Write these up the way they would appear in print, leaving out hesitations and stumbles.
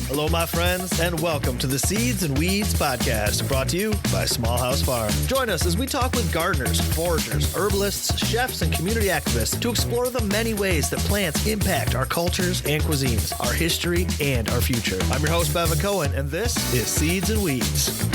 Hello, my friends, and welcome to the Seeds and Weeds podcast, brought to you by Small House Farm. Join us as we talk with gardeners, foragers, herbalists, chefs, and community activists to explore the many ways that plants impact our cultures and cuisines, our history, and our future. I'm your host, Bevan Cohen, and this is Seeds and Weeds.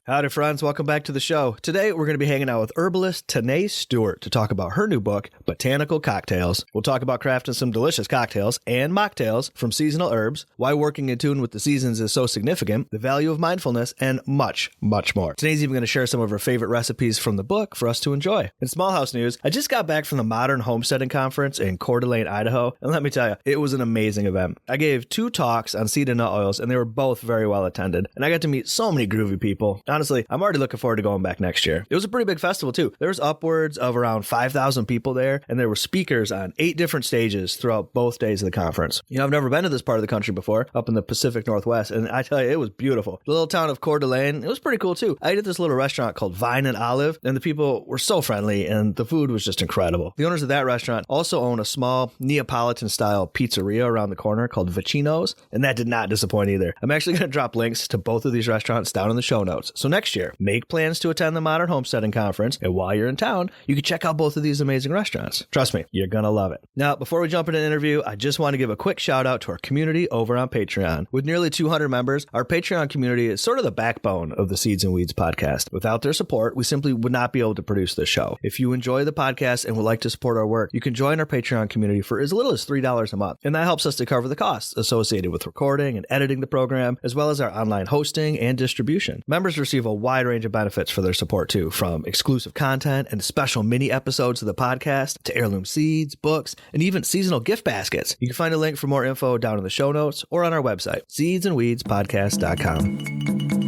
Howdy, friends. Welcome back to the show. Today, we're going to be hanging out with herbalist Tenae Stewart to talk about her new book, Botanical Cocktails. We'll talk about crafting some delicious cocktails and mocktails from seasonal herbs, why working in tune with the seasons is so significant, the value of mindfulness, and much, much more. Tenae's even going to share some of her favorite recipes from the book for us to enjoy. In Small House news, I just got back from the Modern Homesteading Conference in Coeur d'Alene, Idaho, and let me tell you, it was an amazing event. I gave 2 talks on seed and nut oils, and they were both very well attended, and I got to meet so many groovy people. Honestly, I'm already looking forward to going back next year. It was a pretty big festival, too. There was upwards of around 5,000 people there, and there were speakers on 8 different stages throughout both days of the conference. You know, I've never been to this part of the country before, up in the Pacific Northwest, and I tell you, it was beautiful. The little town of Coeur d'Alene, it was pretty cool, too. I ate at this little restaurant called Vine and Olive, and the people were so friendly, and the food was just incredible. The owners of that restaurant also own a small Neapolitan-style pizzeria around the corner called Vicino's, and that did not disappoint either. I'm actually going to drop links to both of these restaurants down in the show notes. So next year, make plans to attend the Modern Homesteading Conference, and while you're in town, you can check out both of these amazing restaurants. Trust me, you're gonna love it. Now, before we jump into the interview, I just want to give a quick shout out to our community over on Patreon. With nearly 200 members, our Patreon community is sort of the backbone of the Seeds and Weeds podcast. Without their support, we simply would not be able to produce this show. If you enjoy the podcast and would like to support our work, you can join our Patreon community for as little as $3 a month, and that helps us to cover the costs associated with recording and editing the program, as well as our online hosting and distribution. Members receive a wide range of benefits for their support too, from exclusive content and special mini episodes of the podcast to heirloom seeds, books, and even seasonal gift baskets. You can find a link for more info down in the show notes or on our website, seedsandweedspodcast.com.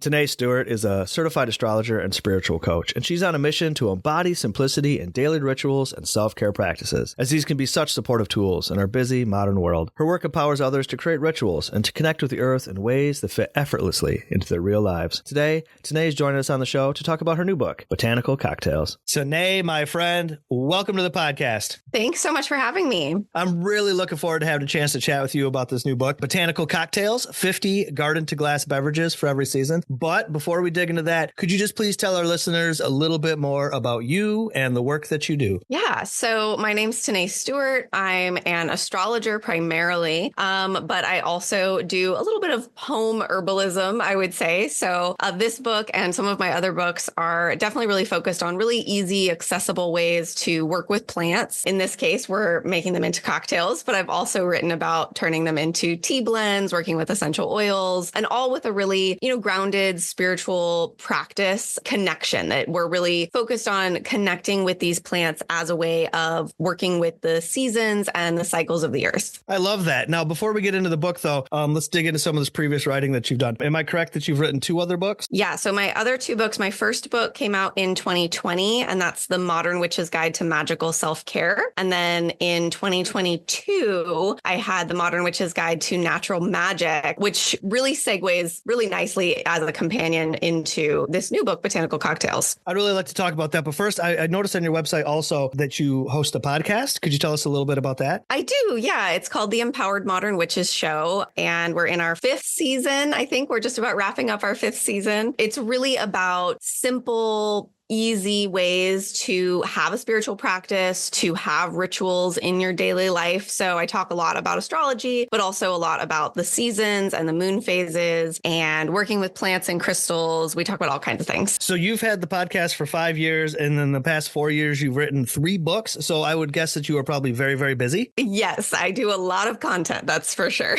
Tenae Stewart is a certified astrologer and spiritual coach, and she's on a mission to embody simplicity in daily rituals and self-care practices, as these can be such supportive tools in our busy modern world. Her work empowers others to create rituals and to connect with the earth in ways that fit effortlessly into their real lives. Today, Tenae is joining us on the show to talk about her new book, Botanical Cocktails. Tenae, my friend, welcome to the podcast. Thanks so much for having me. I'm really looking forward to having a chance to chat with you about this new book, Botanical Cocktails, 50 garden-to-glass beverages for every season. But before we dig into that, could you just please tell our listeners a little bit more about you and the work that you do? Yeah, so my name's Tenae Stewart. I'm an astrologer primarily, but I also do a little bit of home herbalism, I would say. So this book and some of my other books are definitely really focused on really easy, accessible ways to work with plants. In this case, we're making them into cocktails, but I've also written about turning them into tea blends, working with essential oils, and all with a really, grounded spiritual practice connection, that we're really focused on connecting with these plants as a way of working with the seasons and the cycles of the earth. I love that. Now, before we get into the book, though, let's dig into some of this previous writing that you've done. Am I correct that you've written 2 other books? Yeah. So my other 2 books, my first book came out in 2020, and that's The Modern Witch's Guide to Magical Self-Care. And then in 2022, I had The Modern Witch's Guide to Natural Magic, which really segues really nicely as a companion into this new book, Botanical Cocktails. I'd really like to talk about that. But first, I noticed on your website also that you host a podcast. Could you tell us a little bit about that? I do. Yeah. It's called The Empowered Modern Witches Show, and we're in our 5th season. I think we're just about wrapping up our 5th season. It's really about simple, easy ways to have a spiritual practice, to have rituals in your daily life. So I talk a lot about astrology, but also a lot about the seasons and the moon phases and working with plants and crystals. We talk about all kinds of things. So you've had the podcast for 5 years, and in the past 4 years, you've written 3 books. So I would guess that you are probably very, very busy. Yes, I do a lot of content. That's for sure.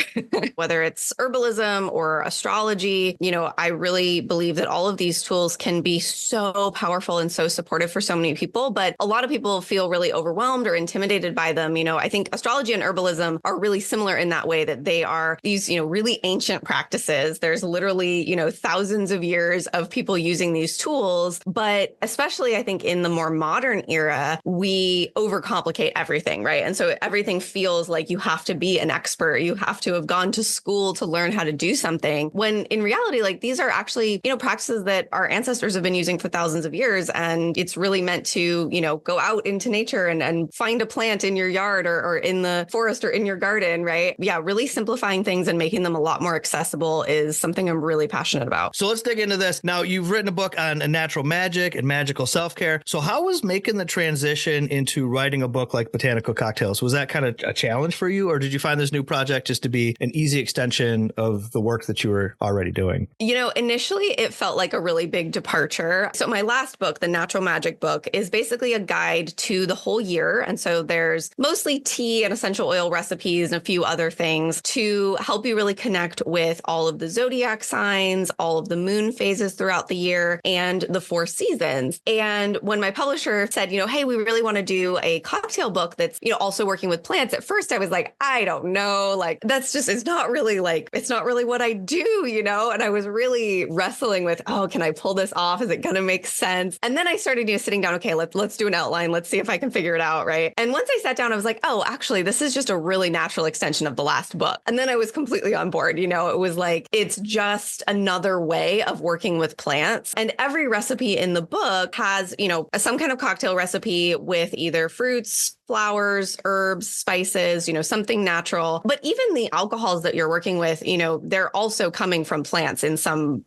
Whether it's herbalism or astrology, I really believe that all of these tools can be so powerful powerful and so supportive for so many people, but a lot of people feel really overwhelmed or intimidated by them. I think astrology and herbalism are really similar in that way, that they are these, really ancient practices. There's literally, thousands of years of people using these tools. But especially, I think in the more modern era, we overcomplicate everything, right? And so everything feels like you have to be an expert. You have to have gone to school to learn how to do something. When in reality, like these are actually, practices that our ancestors have been using for thousands of years. And it's really meant to, go out into nature and find a plant in your yard or in the forest or in your garden, right? Yeah, really simplifying things and making them a lot more accessible is something I'm really passionate about. So let's dig into this. Now, you've written a book on natural magic and magical self-care. So how was making the transition into writing a book like Botanical Cocktails? Was that kind of a challenge for you, or did you find this new project just to be an easy extension of the work that you were already doing? Initially it felt like a really big departure. So my last book, the Natural Magic book, is basically a guide to the whole year. And so there's mostly tea and essential oil recipes and a few other things to help you really connect with all of the zodiac signs, all of the moon phases throughout the year, and the 4 seasons. And when my publisher said, hey, we really want to do a cocktail book that's, also working with plants, at first I was like, I don't know, like it's not really what I do, and I was really wrestling with, can I pull this off? Is it going to make sense? And then I started sitting down, okay, let's do an outline. Let's see if I can figure it out. Right. And once I sat down, I was like, oh, actually, this is just a really natural extension of the last book. And then I was completely on board. It was like, it's just another way of working with plants. And every recipe in the book has, some kind of cocktail recipe with either fruits, flowers, herbs, spices, something natural. But even the alcohols that you're working with, they're also coming from plants in some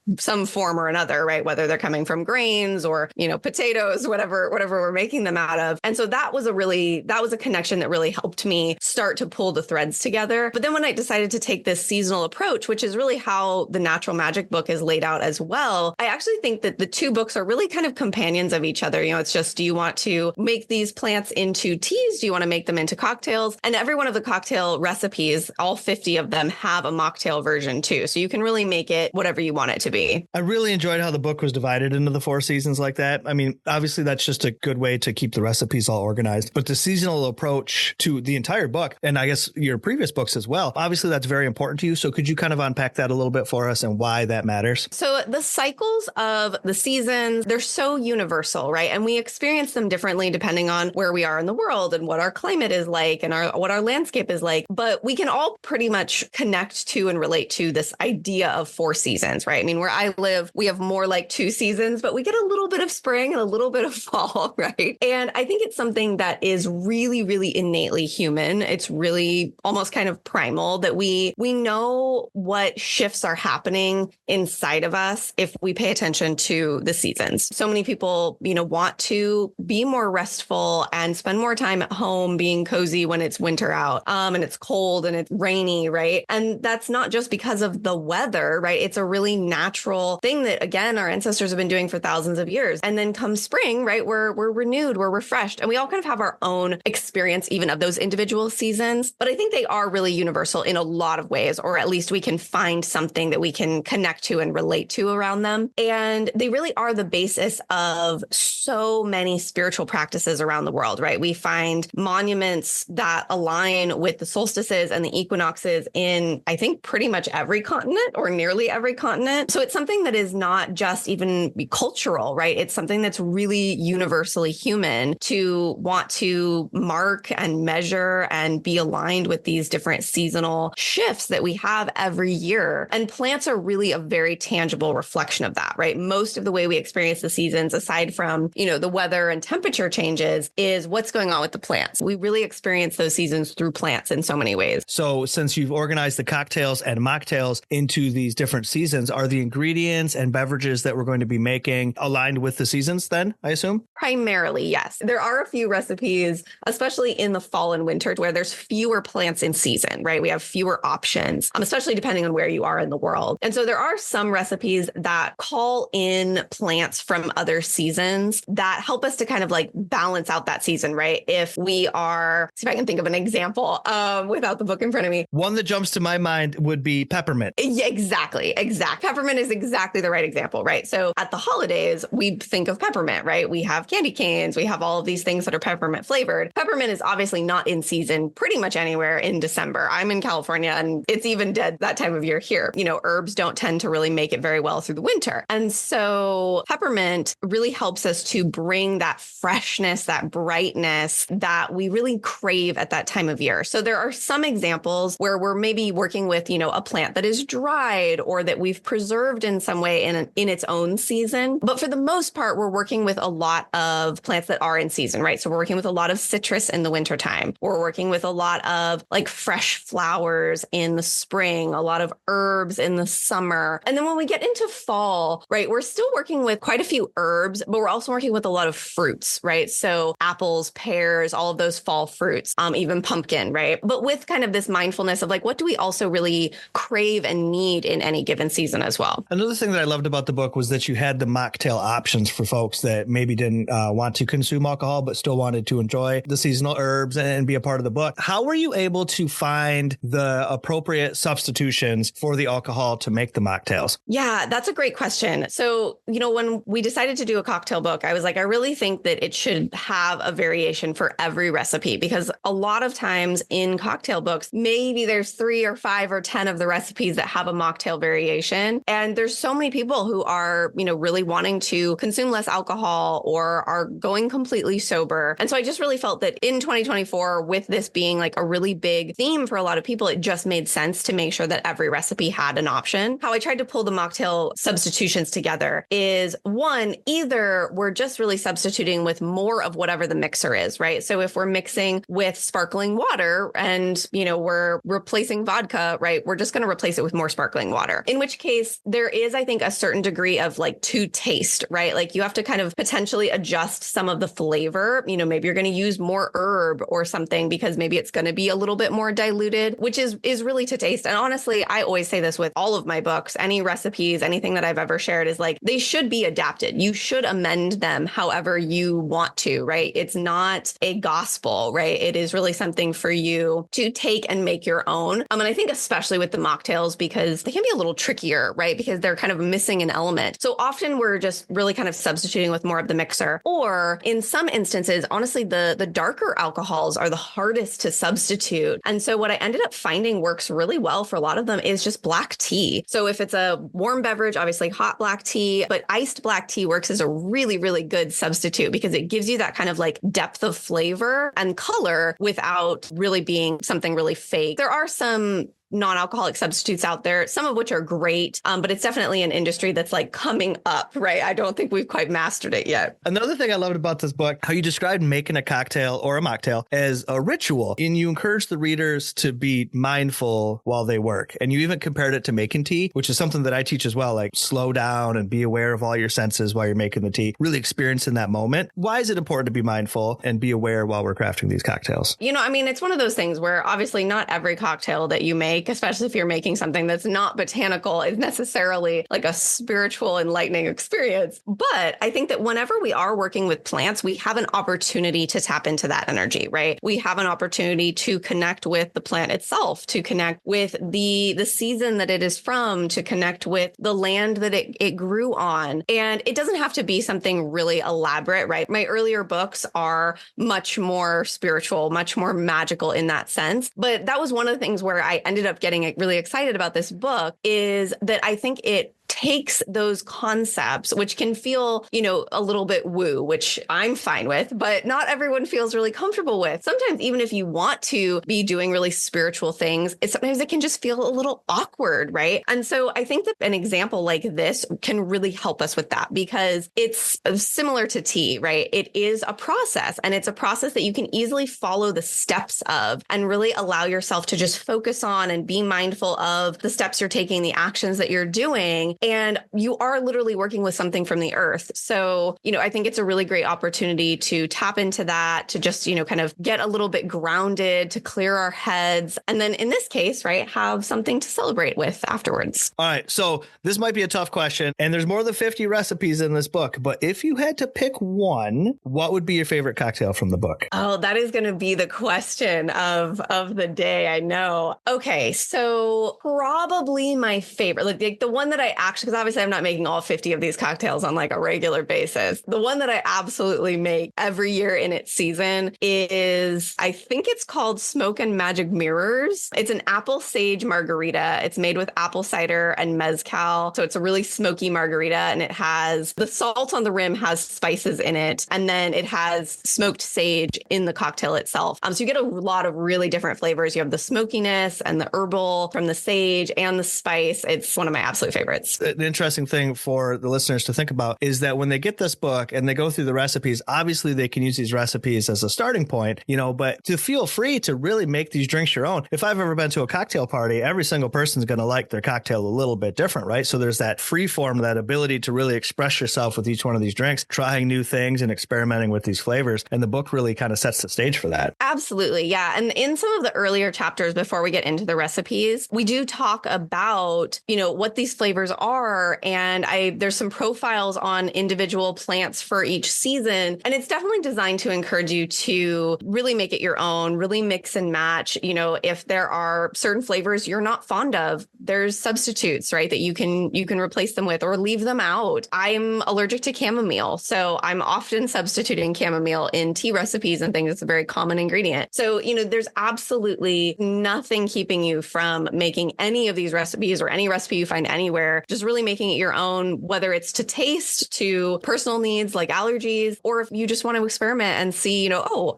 form or another, right? Whether they're coming from grains or, potatoes, whatever we're making them out of. And so that was a connection that really helped me start to pull the threads together. But then when I decided to take this seasonal approach, which is really how the Natural Magic book is laid out as well, I actually think that the 2 books are really kind of companions of each other. It's just, do you want to make these plants into teas? Do you want to make them into cocktails? And every one of the cocktail recipes, all 50 of them, have a mocktail version too. So you can really make it whatever you want it to be. I really enjoyed how the book was divided into the 4 seasons like that. I mean, obviously that's just a good way to keep the recipes all organized, but the seasonal approach to the entire book, and I guess your previous books as well, obviously that's very important to you. So could you kind of unpack that a little bit for us and why that matters? So the cycles of the seasons, they're so universal, right? And we experience them differently depending on where we are in the world and what our climate is like and what our landscape is like. But we can all pretty much connect to and relate to this idea of 4 seasons, right? I mean, where I live, we have more like 2 seasons, but we get a little bit of spring and a little bit of fall, right? And I think it's something that is really, really innately human. It's really almost kind of primal that we know what shifts are happening inside of us if we pay attention to the seasons. So many people, want to be more restful and spend more time at home being cozy when it's winter out, and it's cold and it's rainy, right? And that's not just because of the weather, right? It's a really natural thing that, again, our ancestors have been doing for thousands of years. And then come spring, right, we're renewed, we're refreshed, and we all kind of have our own experience even of those individual seasons. But I think they are really universal in a lot of ways, or at least we can find something that we can connect to and relate to around them. And they really are the basis of so many spiritual practices around the world, right? We find monuments that align with the solstices and the equinoxes in, I think, pretty much every continent or nearly every continent. So it's something that is not just even cultural, right? It's something that's really universally human to want to mark and measure and be aligned with these different seasonal shifts that we have every year. And plants are really a very tangible reflection of that, right? Most of the way we experience the seasons, aside from, the weather and temperature changes, is what's going on with the plants. We really experience those seasons through plants in so many ways. So since you've organized the cocktails and mocktails into these different seasons, are the ingredients and beverages that we're going to be making aligned with the seasons then, I assume? Primarily, yes. There are a few recipes, especially in the fall and winter, where there's fewer plants in season, right? We have fewer options, especially depending on where you are in the world. And so there are some recipes that call in plants from other seasons that help us to kind of like balance out that season, right? If we are, see if I can think of an example without the book in front of me. One that jumps to my mind would be peppermint. Yeah, exactly. Peppermint is exactly the right example, right? So at the holidays, we think of peppermint, right? We have candy canes. We have all of these things that are peppermint flavored. Peppermint is obviously not in season pretty much anywhere in December. I'm in California and it's even dead that time of year here. Herbs don't tend to really make it very well through the winter. And so peppermint really helps us to bring that freshness, that brightness that we really crave at that time of year. So there are some examples where we're maybe working with, a plant that is dried or that we've preserved in some way in its own season. But for the most part, we're working with a lot of plants that are in season, right? So we're working with a lot of citrus in the wintertime. We're working with a lot of like fresh flowers in the spring, a lot of herbs in the summer. And then when we get into fall, right, we're still working with quite a few herbs, but we're also working with a lot of fruits, right? So apples, pears, all of those fall fruits, even pumpkin, right? But with kind of this mindfulness of like, what do we also really crave and need in any given season as well? Another thing that I loved about the book was that you had the mocktail options for folks that maybe didn't want to consume alcohol, but still wanted to enjoy the seasonal herbs and be a part of the book. How were you able to find the appropriate substitutions for the alcohol to make the mocktails? Yeah, that's a great question. So, when we decided to do a cocktail book, I was like, I really think that it should have a variation for every recipe, because a lot of times in cocktail books, maybe there's 3 or 5 or 10 of the recipes that have a mocktail variation. And there's so many people who are, really wanting to consume less alcohol or are going completely sober. And so I just really felt that in 2024, with this being like a really big theme for a lot of people, it just made sense to make sure that every recipe had an option. How I tried to pull the mocktail substitutions together is, one, either we're just really substituting with more of whatever the mixer is, right? So if we're mixing with sparkling water and, we're replacing vodka, right, we're just going to replace it with more sparkling water. In which case, there is, I think, a certain degree of like to taste, right? Like you have to kind of potentially adjust some of the flavor. Maybe you're going to use more herb or something because maybe it's going to be a little bit more diluted, which is really to taste. And honestly, I always say this with all of my books, any recipes, anything that I've ever shared is like, they should be adapted. You should amend them however you want to, right? It's not a gospel, right? It is really something for you to take and make your own. And I think especially with the mocktails, because they can be a little trickier, right? Because they're kind of missing an element. So often we're just really kind of substituting with more of the mixer. Or in some instances, honestly, the darker alcohols are the hardest to substitute. And so what I ended up finding works really well for a lot of them is just black tea. So if it's a warm beverage, obviously hot black tea, but iced black tea works as a really, really good substitute because it gives you that kind of like depth of flavor and color without really being something really fake. There are some non-alcoholic substitutes out there, some of which are great, but it's definitely an industry that's like coming up, right? I don't think we've quite mastered it yet. Another thing I loved about this book, how you described making a cocktail or a mocktail as a ritual, and you encourage the readers to be mindful while they work. And you even compared it to making tea, which is something that I teach as well, like slow down and be aware of all your senses while you're making the tea, really experiencing that moment. Why is it important to be mindful and be aware while we're crafting these cocktails? It's one of those things where obviously not every cocktail that you make, especially if you're making something that's not botanical, is necessarily like a spiritual, enlightening experience. But I think that whenever we are working with plants, we have an opportunity to tap into that energy, right? We have an opportunity to connect with the plant itself, to connect with the season that it is from, to connect with the land that it grew on. And it doesn't have to be something really elaborate, right? My earlier books are much more spiritual, much more magical in that sense. But that was one of the things where I ended up getting really excited about this book, is that I think it takes those concepts, which can feel, a little bit woo, which I'm fine with, but not everyone feels really comfortable with. Sometimes even if you want to be doing really spiritual things, sometimes it can just feel a little awkward, right? And so I think that an example like this can really help us with that, because it's similar to tea, right? It is a process, and it's a process that you can easily follow the steps of and really allow yourself to just focus on and be mindful of the steps you're taking, the actions that you're doing. And you are literally working with something from the earth. So, I think it's a really great opportunity to tap into that, to just, kind of get a little bit grounded, to clear our heads. And then in this case, right, have something to celebrate with afterwards. All right. So this might be a tough question, and there's more than 50 recipes in this book. But if you had to pick one, what would be your favorite cocktail from the book? Oh, that is going to be the question of the day. I know. Okay. So probably my favorite, like the one that I actually, because obviously I'm not making all 50 of these cocktails on like a regular basis. The one that I absolutely make every year in its season is, I think it's called Smoke and Magic Mirrors. It's an apple sage margarita. It's made with apple cider and mezcal. So it's a really smoky margarita, and it has the salt on the rim has spices in it. And then it has smoked sage in the cocktail itself. So you get a lot of really different flavors. You have the smokiness and the herbal from the sage and the spice. It's one of my absolute favorites. The interesting thing for the listeners to think about is that when they get this book and they go through the recipes, obviously they can use these recipes as a starting point, but to feel free to really make these drinks your own. If I've ever been to a cocktail party, every single person's going to like their cocktail a little bit different, right? So there's that free form, that ability to really express yourself with each one of these drinks, trying new things and experimenting with these flavors. And the book really kind of sets the stage for that. Absolutely. Yeah. And in some of the earlier chapters, before we get into the recipes, we do talk about, what these flavors are. And there's some profiles on individual plants for each season. And it's definitely designed to encourage you to really make it your own, really mix and match. If there are certain flavors you're not fond of, there's substitutes, right, that you can replace them with or leave them out. I'm allergic to chamomile, so I'm often substituting chamomile in tea recipes and things. It's a very common ingredient. So, there's absolutely nothing keeping you from making any of these recipes or any recipe you find anywhere, just really making it your own, whether it's to taste, to personal needs like allergies, or if you just want to experiment and see,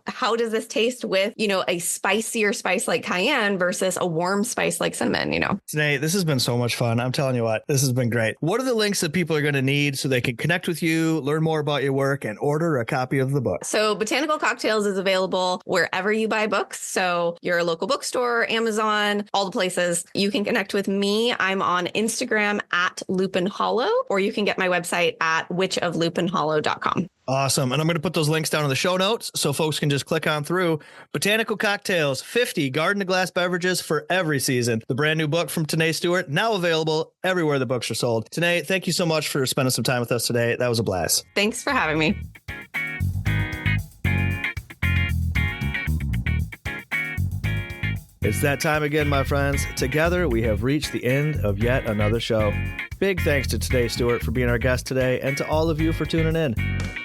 how does this taste with, a spicier spice like cayenne versus a warm spice like cinnamon, Tenae, this has been so much fun. I'm telling you what, this has been great. What are the links that people are going to need so they can connect with you, learn more about your work, and order a copy of the book? So Botanical Cocktails is available wherever you buy books. So your local bookstore, Amazon, all the places. You can connect with me. I'm on Instagram at Lupin Hollow, or you can get my website at witchoflupinhollow.com. Awesome. And I'm going to put those links down in the show notes so folks can just click on through. Botanical Cocktails, 50 garden to glass beverages for every season. The brand new book from Tenae Stewart, now available everywhere the books are sold. Tenae, thank you so much for spending some time with us today. That was a blast. Thanks for having me. It's that time again, my friends. Together, we have reached the end of yet another show. Big thanks to Tenae Stewart for being our guest today, and to all of you for tuning in.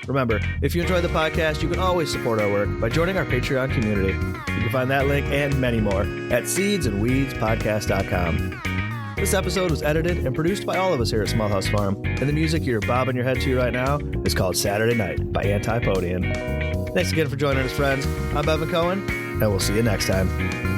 Remember, if you enjoy the podcast, you can always support our work by joining our Patreon community. You can find that link and many more at seedsandweedspodcast.com. This episode was edited and produced by all of us here at Small House Farm, and the music you're bobbing your head to right now is called Saturday Night by Antipodian. Thanks again for joining us, friends. I'm Bevan Cohen, and we'll see you next time.